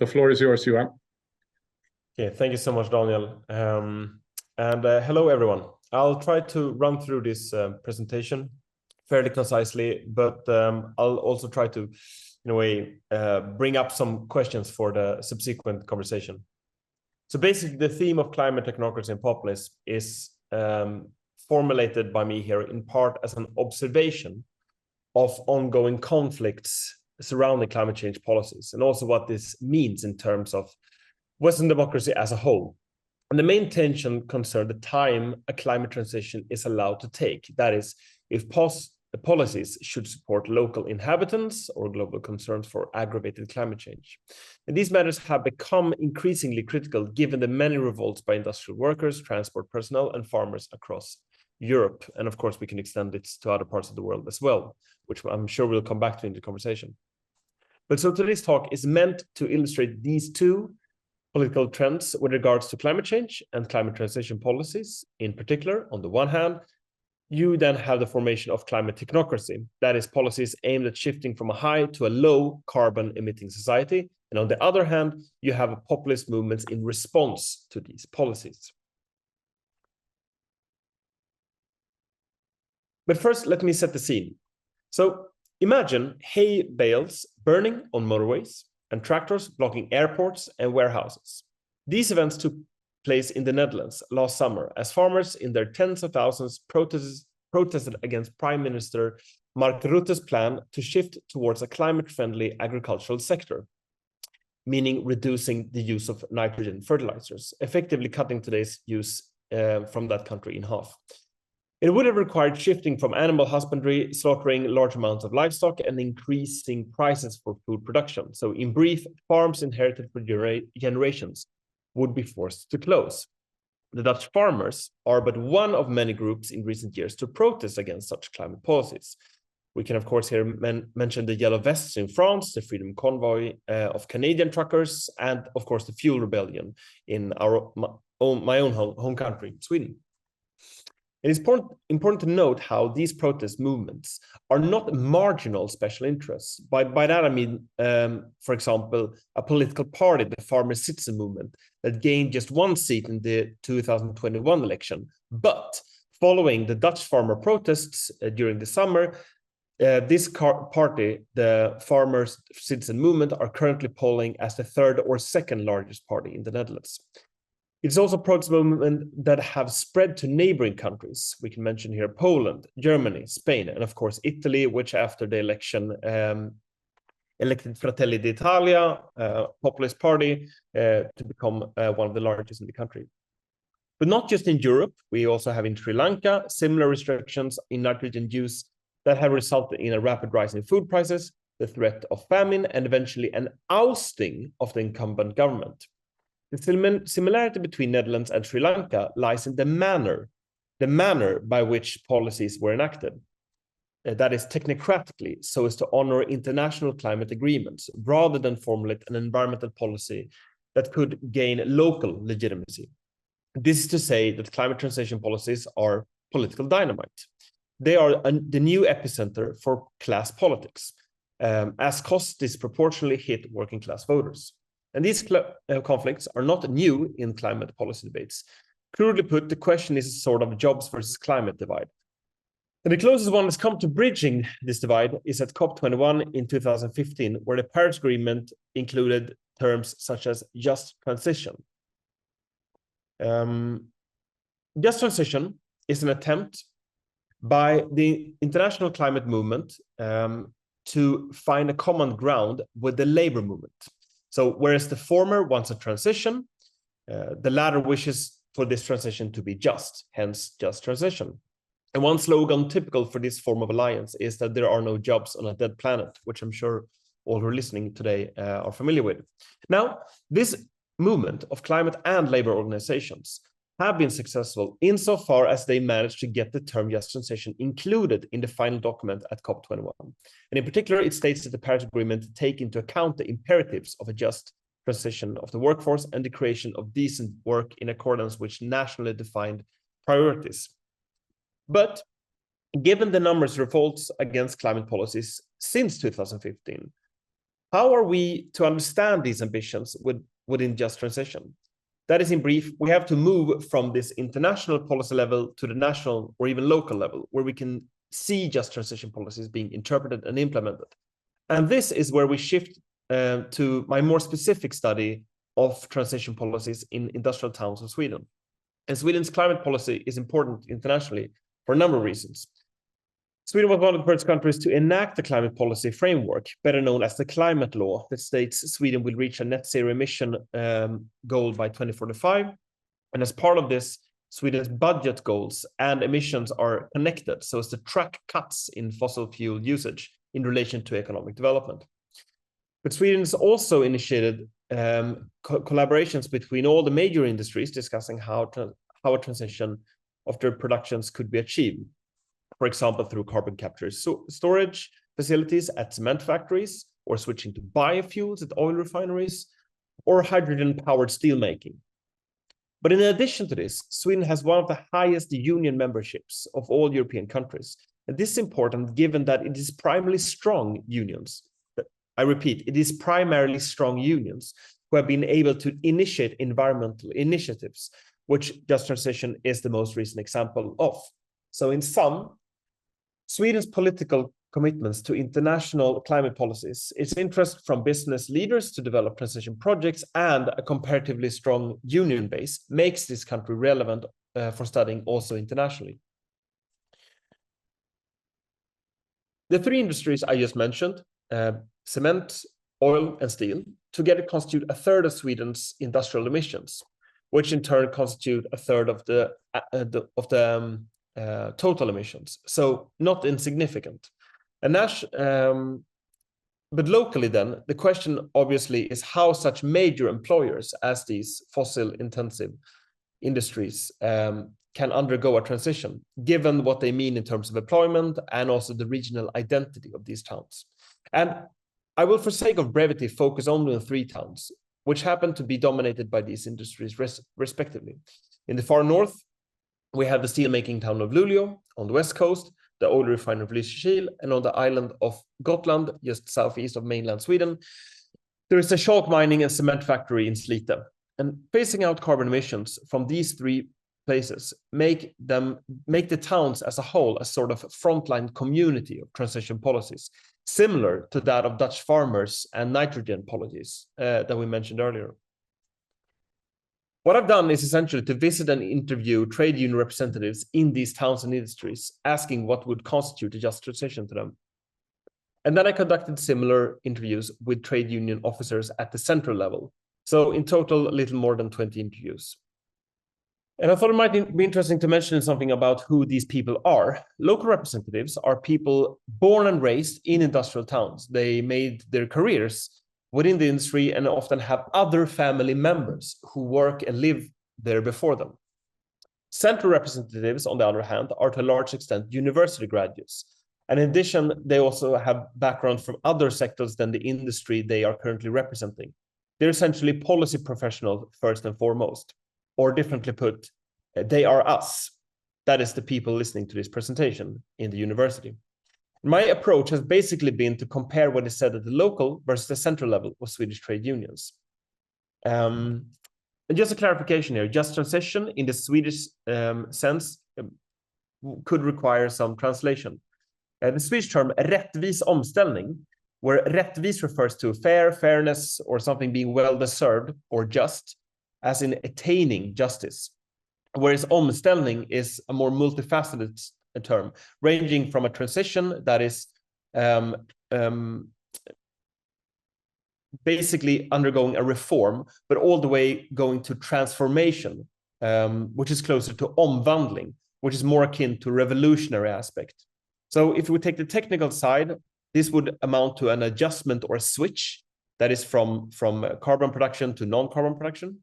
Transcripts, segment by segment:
The floor is yours, Johan. Okay, thank you so much, Daniel. Hello, everyone. I'll try to run through this presentation fairly concisely, but I'll also try to, in a way, bring up some questions for the subsequent conversation. So basically, the theme of climate, technocracy, and populism is formulated by me here in part as an observation of ongoing conflicts surrounding climate change policies, and also what this means in terms of Western democracy as a whole. And the main tension concerns the time a climate transition is allowed to take. That is, if policies should support local inhabitants or global concerns for aggravated climate change. And these matters have become increasingly critical given the many revolts by industrial workers, transport personnel, and farmers across Europe. And of course, we can extend it to other parts of the world as well, which I'm sure we'll come back to in the conversation. But so today's talk is meant to illustrate these two political trends with regards to climate change and climate transition policies. In particular, on the one hand, you then have the formation of climate technocracy, that is, policies aimed at shifting from a high to a low carbon emitting society. And on the other hand, you have populist movements in response to these policies. But first, let me set the scene. So imagine hay bales burning on motorways and tractors blocking airports and warehouses. These events took place in the Netherlands last summer as farmers in their tens of thousands protested against Prime Minister Mark Rutte's plan to shift towards a climate-friendly agricultural sector, meaning reducing the use of nitrogen fertilizers, effectively cutting today's use from that country in half. It would have required shifting from animal husbandry, slaughtering large amounts of livestock, and increasing prices for food production. So in brief, farms inherited for generations would be forced to close. The Dutch farmers are but one of many groups in recent years to protest against such climate policies. We can, of course, here mention the Yellow Vests in France, the Freedom Convoy of Canadian truckers, and, of course, the Fuel Rebellion in my own home country, Sweden. It is important to note how these protest movements are not marginal special interests. By that, I mean, for example, a political party, the Farmer Citizen Movement, that gained just one seat in the 2021 election. But following the Dutch farmer protests during the summer, this party, the Farmer Citizen Movement, are currently polling as the third or second largest party in the Netherlands. It's also protest movements that have spread to neighboring countries. We can mention here Poland, Germany, Spain, and of course Italy, which after the election elected Fratelli d'Italia, populist party, to become one of the largest in the country. But not just in Europe, we also have in Sri Lanka similar restrictions in nitrogen use that have resulted in a rapid rise in food prices, the threat of famine, and eventually an ousting of the incumbent government. The similarity between Netherlands and Sri Lanka lies in the manner by which policies were enacted. That is technocratically, so as to honor international climate agreements, rather than formulate an environmental policy that could gain local legitimacy. This is to say that climate transition policies are political dynamite. They are the new epicenter for class politics, as costs disproportionately hit working class voters. And these conflicts are not new in climate policy debates. Crudely put, the question is a sort of jobs versus climate divide. And the closest one that's come to bridging this divide is at COP21 in 2015, where the Paris Agreement included terms such as just transition. Just transition is an attempt by the international climate movement to find a common ground with the labor movement. So whereas the former wants a transition, the latter wishes for this transition to be just, hence just transition. And one slogan typical for this form of alliance is that there are no jobs on a dead planet, which I'm sure all who are listening today are familiar with. Now, this movement of climate and labor organizations have been successful insofar as they managed to get the term just transition included in the final document at COP21. And in particular, it states that the Paris Agreement take into account the imperatives of a just transition of the workforce and the creation of decent work in accordance with nationally defined priorities. But given the numerous revolts against climate policies since 2015, How are we to understand these ambitions within just transition? That is, in brief, we have to move from this international policy level to the national or even local level, where we can see just transition policies being interpreted and implemented. And this is where we shift to my more specific study of transition policies in industrial towns of Sweden. And Sweden's climate policy is important internationally for a number of reasons. Sweden was one of the first countries to enact the climate policy framework, better known as the climate law, that states Sweden will reach a net zero emission goal by 2045. And as part of this, Sweden's budget goals and emissions are connected so as to track cuts in fossil fuel usage in relation to economic development. But Sweden has also initiated collaborations between all the major industries discussing how a transition of their productions could be achieved. For example, through carbon capture storage facilities at cement factories, or switching to biofuels at oil refineries, or hydrogen-powered steelmaking. But in addition to this, Sweden has one of the highest union memberships of all European countries. And this is important given that it is primarily strong unions. I repeat, it is primarily strong unions who have been able to initiate environmental initiatives, which just transition is the most recent example of. So in sum, Sweden's political commitments to international climate policies, its interest from business leaders to develop transition projects, and a comparatively strong union base makes this country relevant for studying also internationally. The three industries I just mentioned, cement, oil, and steel, together constitute a third of Sweden's industrial emissions, which in turn constitute a third of the total emissions. So not insignificant. And but locally then, the question obviously is how such major employers as these fossil-intensive industries can undergo a transition, given what they mean in terms of employment and also the regional identity of these towns. And I will, for sake of brevity, focus only on three towns, which happen to be dominated by these industries respectively. In the far north, we have the steelmaking town of Luleå, on the west coast, the oil refinery of Lysekil, and on the island of Gotland, just southeast of mainland Sweden, there is a chalk mining and cement factory in Slite. And phasing out carbon emissions from these three places make the towns as a whole a sort of frontline community of transition policies, similar to that of Dutch farmers and nitrogen policies that we mentioned earlier. What I've done is essentially to visit and interview trade union representatives in these towns and industries, asking what would constitute a just transition to them. And then I conducted similar interviews with trade union officers at the central level. So in total, a little more than 20 interviews. And I thought it might be interesting to mention something about who these people are. Local representatives are people born and raised in industrial towns. They made their careers within the industry and often have other family members who work and live there before them. Central representatives, on the other hand, are to a large extent university graduates. And in addition, they also have background from other sectors than the industry they are currently representing. They're essentially policy professionals first and foremost. Or differently put, they are us. That is the people listening to this presentation in the university. My approach has basically been to compare what is said at the local versus the central level of Swedish trade unions. And just a clarification here, just transition in the Swedish sense could require some translation. The Swedish term rättvis omställning, where rättvis refers to fair, fairness, or something being well-deserved or just, as in attaining justice, whereas omställning is a more multifaceted term, ranging from a transition that is basically undergoing a reform, but all the way going to transformation, which is closer to omvandling, which is more akin to revolutionary aspect. So if we take the technical side, this would amount to an adjustment or a switch that is from carbon production to non-carbon production,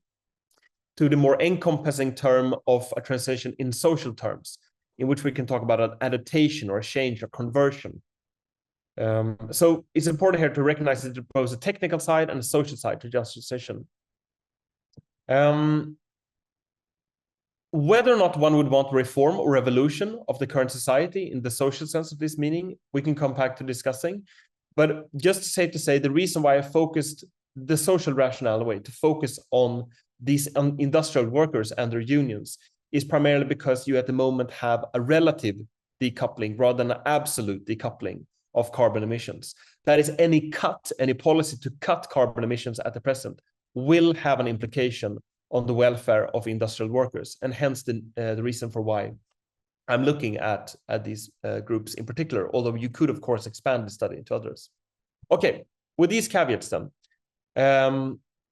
to the more encompassing term of a transition in social terms, in which we can talk about an adaptation or a change or conversion. So it's important here to recognize that there's both a technical side and a social side to just transition. Whether or not one would want reform or revolution of the current society in the social sense of this meaning, we can come back to discussing. But just to say, the reason why I focused the social rationale way to focus on these industrial workers and their unions is primarily because you at the moment have a relative decoupling rather than an absolute decoupling of carbon emissions. That is, any policy to cut carbon emissions at the present will have an implication on the welfare of industrial workers, and hence the reason for why I'm looking at these groups in particular, although you could, of course, expand the study to others. Okay, with these caveats then,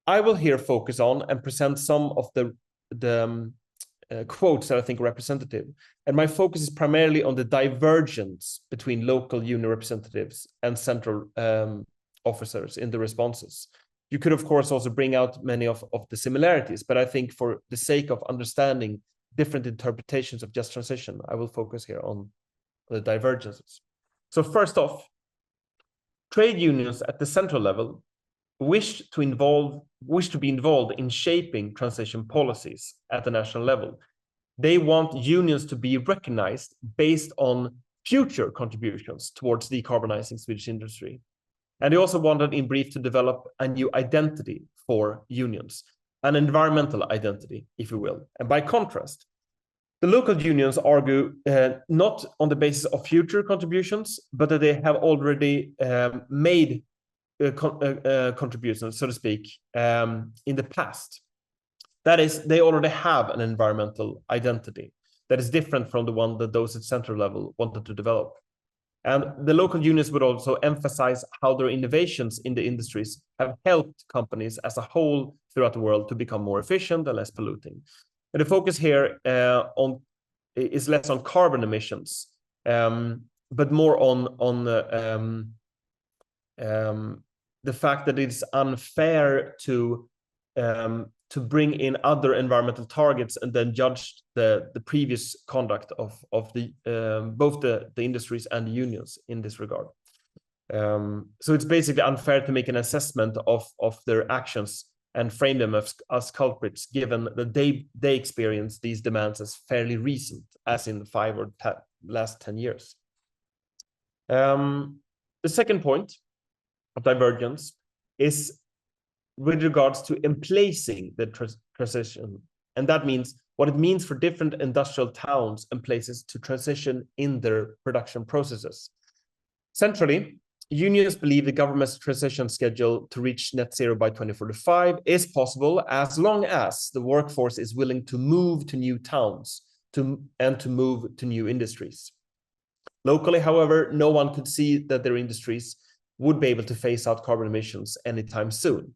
I will here focus on and present some of the quotes that I think are representative. And my focus is primarily on the divergence between local union representatives and central officers in the responses. You could, of course, also bring out many of the similarities, but I think for the sake of understanding different interpretations of just transition, I will focus here on the divergences. So first off, trade unions at the central level wish to be involved in shaping transition policies at the national level. They want unions to be recognized based on future contributions towards decarbonizing Swedish industry. And they also wanted, in brief, to develop a new identity for unions, an environmental identity, if you will. And by contrast, the local unions argue not on the basis of future contributions, but that they have already made contributions, so to speak, in the past. That is, they already have an environmental identity that is different from the one that those at central level wanted to develop. And the local unions would also emphasize how their innovations in the industries have helped companies as a whole throughout the world to become more efficient and less polluting. And the focus here is less on carbon emissions, but more on the fact that it's unfair to bring in other environmental targets and then judge the previous conduct of both the industries and the unions in this regard. So it's basically unfair to make an assessment of their actions and frame them as culprits, given that they experience these demands as fairly recent, as in the last 10 years. The second point of divergence is with regards to emplacing the transition. And that means what it means for different industrial towns and places to transition in their production processes. Centrally, unions believe the government's transition schedule to reach net zero by 2045 is possible as long as the workforce is willing to move to new towns and to move to new industries. Locally, however, no one could see that their industries would be able to phase out carbon emissions anytime soon.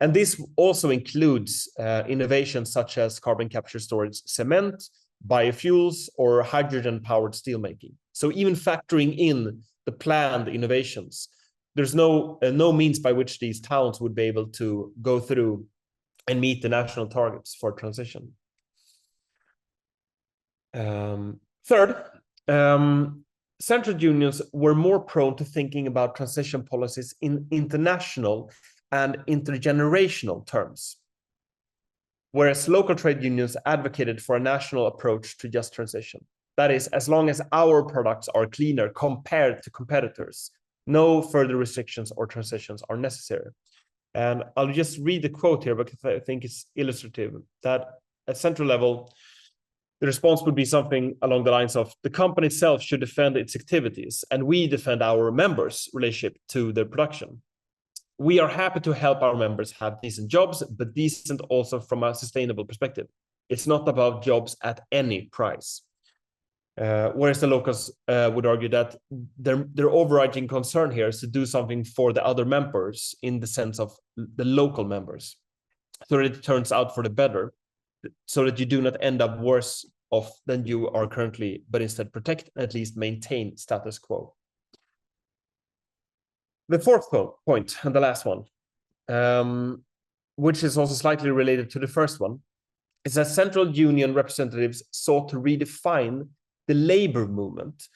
And this also includes innovations such as carbon capture storage cement, biofuels, or hydrogen-powered steelmaking. So even factoring in the planned innovations, there's no means by which these towns would be able to go through and meet the national targets for transition. Third, central unions were more prone to thinking about transition policies in international and intergenerational terms, whereas local trade unions advocated for a national approach to just transition. That is, as long as our products are cleaner compared to competitors, no further restrictions or transitions are necessary. And I'll just read the quote here because I think it's illustrative, that at central level, the response would be something along the lines of, the company itself should defend its activities and we defend our members' relationship to their production. We are happy to help our members have decent jobs, but decent also from a sustainable perspective. It's not about jobs at any price. Whereas the locals would argue that their overriding concern here is to do something for the other members in the sense of the local members, so that it turns out for the better, so that you do not end up worse off than you are currently, but instead protect and at least maintain status quo. The fourth point, and the last one, which is also slightly related to the first one, is that central union representatives sought to redefine the labor movement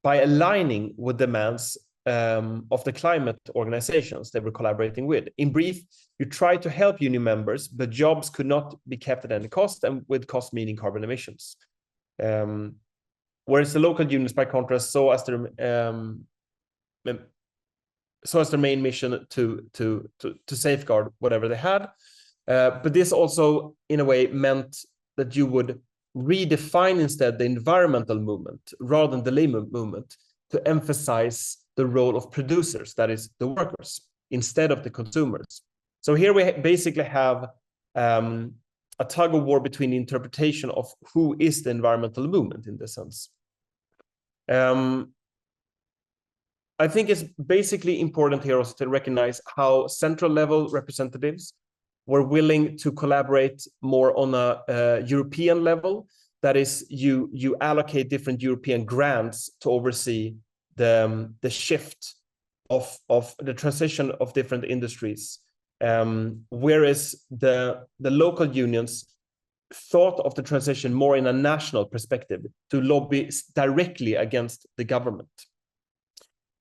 by aligning with demands of the climate organizations they were collaborating with. In brief, you try to help union members, but jobs could not be kept at any cost, and with cost meaning carbon emissions. Whereas the local unions, by contrast, saw as their so as their main mission to safeguard whatever they had. But this also, in a way, meant that you would redefine instead the environmental movement rather than the labor movement to emphasize the role of producers, that is, the workers, instead of the consumers. So here we basically have a tug of war between the interpretation of who is the environmental movement in this sense. I think it's basically important here also to recognize how central level representatives were willing to collaborate more on a European level. That is, you allocate different European grants to oversee the shift of the transition of different industries. Whereas the local unions thought of the transition more in a national perspective to lobby directly against the government.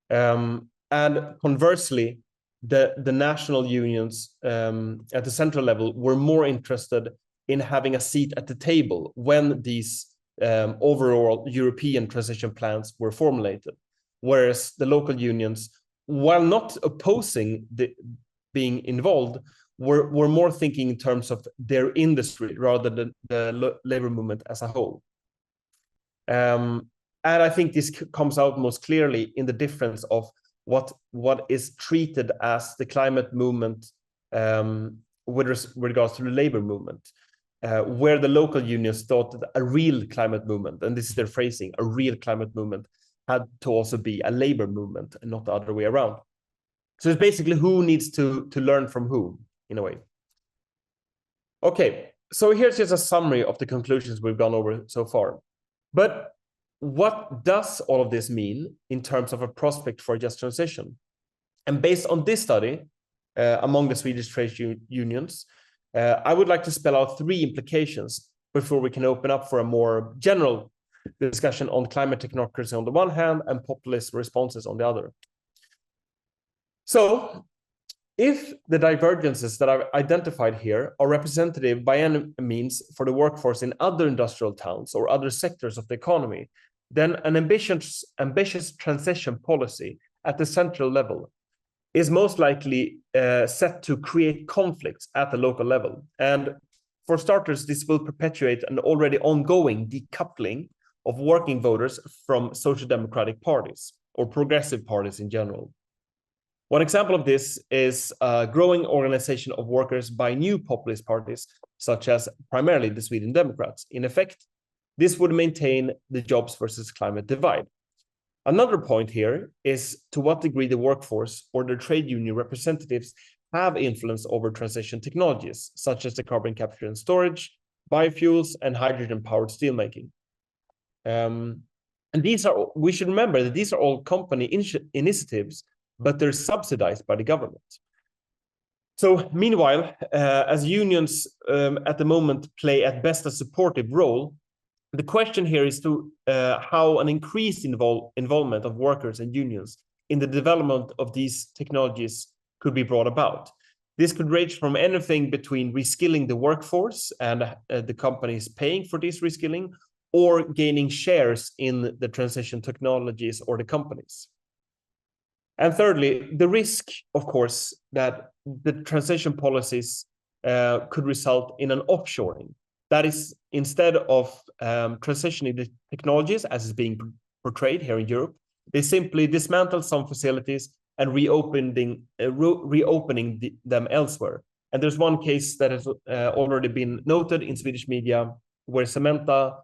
And conversely, the national unions at the central level were more interested in having a seat at the table when these overall European transition plans were formulated. Whereas the local unions, while not opposing being involved, were more thinking in terms of their industry rather than the labor movement as a whole. And I think this comes out most clearly in the difference of what is treated as the climate movement with regards to the labor movement, where the local unions thought that a real climate movement, and this is their phrasing, a real climate movement had to also be a labor movement and not the other way around. So it's basically who needs to learn from who, in a way. Okay, so here's just a summary of the conclusions we've gone over so far. But what does all of this mean in terms of a prospect for a just transition? And based on this study, among the Swedish trade unions, I would like to spell out 3 implications before we can open up for a more general discussion on climate technocracy on the one hand and populist responses on the other. So, if the divergences that I've identified here are representative by any means for the workforce in other industrial towns or other sectors of the economy, then an ambitious transition policy at the central level is most likely set to create conflicts at the local level. And for starters, this will perpetuate an already ongoing decoupling of working voters from social democratic parties or progressive parties in general. One example of this is a growing organization of workers by new populist parties, such as primarily the Sweden Democrats. In effect, this would maintain the jobs versus climate divide. Another point here is to what degree the workforce or the trade union representatives have influence over transition technologies, such as the carbon capture and storage, biofuels, and hydrogen-powered steelmaking. And we should remember that these are all company initiatives, but they're subsidized by the government. So meanwhile, as unions at the moment play at best a supportive role, the question here is to how an increased involvement of workers and unions in the development of these technologies could be brought about. This could range from anything between reskilling the workforce and the companies paying for this reskilling, or gaining shares in the transition technologies or the companies. And thirdly, the risk, of course, that the transition policies could result in an offshoring. That is, instead of transitioning the technologies as is being portrayed here in Europe, they simply dismantle some facilities and reopening them elsewhere. And there's one case that has already been noted in Swedish media, where Cementa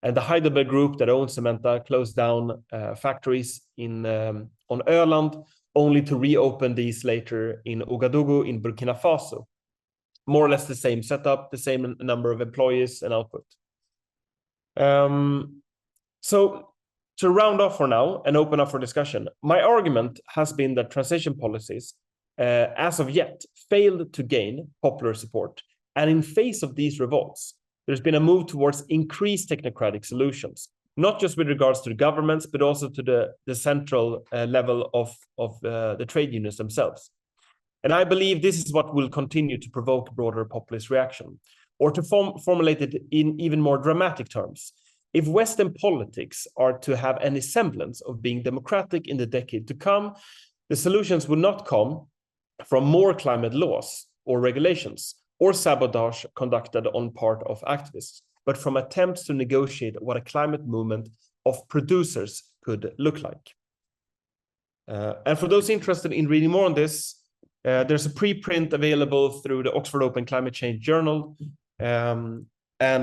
and the Heidelberg group that owns Cementa closed down factories on Öland, only to reopen these later in Ouagadougou in Burkina Faso. More or less the same setup, the same number of employees and output. So to round off for now and open up for discussion, my argument has been that transition policies, as of yet, failed to gain popular support. And in face of these revolts, there's been a move towards increased technocratic solutions, not just with regards to the governments, but also to the central level of the trade unions themselves. And I believe this is what will continue to provoke broader populist reaction. Or to formulate it in even more dramatic terms, if Western politics are to have any semblance of being democratic in the decade to come, The solutions would not come from more climate laws or regulations or sabotage conducted on part of activists, but from attempts to negotiate what a climate movement of producers could look like. And for those interested in reading more on this, there's a preprint available through the Oxford Open Climate Change Journal, and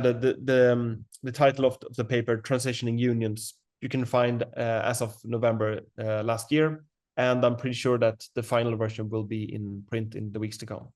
the title of the paper, Transitioning Unions, you can find as of November last year, and I'm pretty sure that the final version will be in print in the weeks to come.